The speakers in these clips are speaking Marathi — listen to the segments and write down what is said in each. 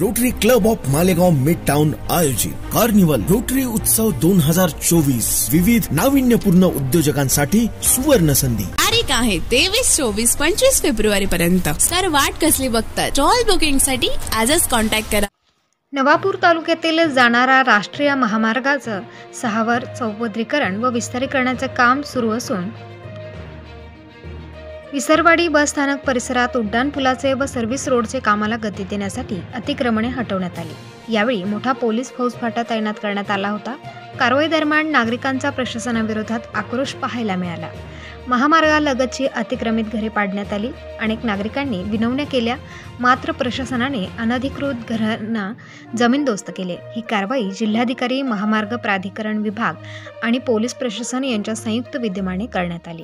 Rotary club of Malegaon mid town आयोजित कार्निवल रोटरी उत्सव 2024 विविध नाविन्यपूर्ण उद्योजकांसाठी सुवर्ण संधी. तारीख आहे 23, 24, 25 फेब्रुवारी पर्यंत. तर वाट कसली बघता? स्टॉल बुकिंग साठी आजच कॉन्टॅक्ट करा. नवापूर तालुक्यातील जाणारा राष्ट्रीय महामार्गाचं 6वर चौपदरीकरण व विस्तारीकरणाचे काम सुरू असून विसरवाडी बस स्थानक परिसरात उड्डाणपुलाचे व सर्व्हिस रोडचे कामाला गती देण्यासाठी अतिक्रमणे हटवण्यात आली. यावेळी मोठा पोलीस फौजफाटा तैनात करण्यात आला होता. कारवाई दरम्यान नागरिकांचा प्रशासनाविरोधात आक्रोश पाहायला मिळाला. महामार्गालगतची अतिक्रमित घरे पाडण्यात आली. अनेक नागरिकांनी विनवण्या केल्या, मात्र प्रशासनाने अनधिकृत घरांना जमीनदोस्त केले. ही कारवाई जिल्हाधिकारी, महामार्ग प्राधिकरण विभाग आणि पोलीस प्रशासन यांच्या संयुक्त विद्यमाने करण्यात आली.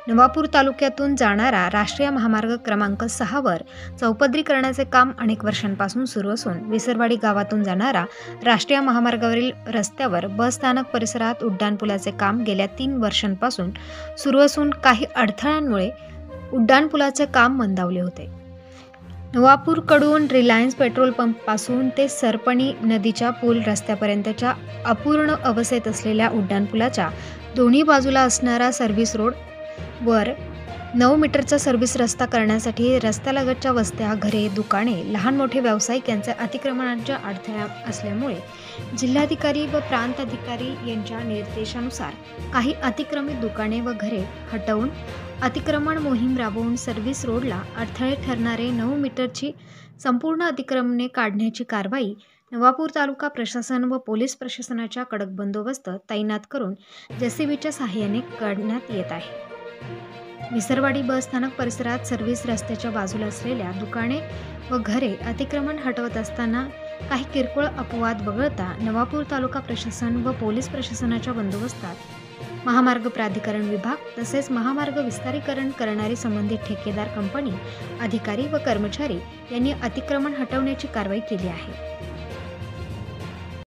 नवापूर तालुक्यातून जाणारा राष्ट्रीय महामार्ग क्रमांक 6वर चौपदरीकरणाचे काम अनेक वर्षांपासून सुरू असून विसरवाडी गावातून जाणारा राष्ट्रीय महामार्गावरील रस्त्यावर बस स्थानक परिसरात उड्डाणपुलाचे काम गेल्या 3 वर्षांपासून सुरू असून काही अडथळ्यांमुळे उड्डाणपुलाचे काम मंदावले होते. नवापूरकडून रिलायन्स पेट्रोल पंपपासून ते सरपणी नदीच्या पूल रस्त्यापर्यंतच्या अपूर्ण अवस्थेत असलेल्या उड्डाणपुलाच्या दोन्ही बाजूला असणारा सर्व्हिस रोड वर 9 मीटरचा सर्व्हिस रस्ता करण्यासाठी रस्त्यालगतच्या वस्त्या, घरे, दुकाने, लहान मोठे व्यावसायिक यांचे अतिक्रमणाच्या अडथळा असल्यामुळे जिल्हाधिकारी व प्रांत अधिकारी यांच्या निर्देशानुसार काही अतिक्रमित दुकाने व घरे हटवून अतिक्रमण मोहीम राबवून सर्व्हिस रोडला अडथळे ठरणारे 9 मीटरची संपूर्ण अतिक्रमणे काढण्याची कारवाई नवापूर तालुका प्रशासन व पोलीस प्रशासनाच्या कडक बंदोबस्त तैनात करून जेसीबीच्या सहाय्याने करण्यात येत आहे. विसरवाडी बस स्थानक परिसरात सर्व्हिस रस्त्याच्या बाजूला असलेल्या दुकाने व घरे अतिक्रमण हटवत असताना काही किरकोळ अपवाद वगळता नवापूर तालुका प्रशासन व पोलीस प्रशासनाच्या बंदोबस्तात महामार्ग प्राधिकरण विभाग तसेच महामार्ग विस्तारीकरण करणारी संबंधित ठेकेदार कंपनी, अधिकारी व कर्मचारी यांनी अतिक्रमण हटवण्याची कारवाई केली आहे.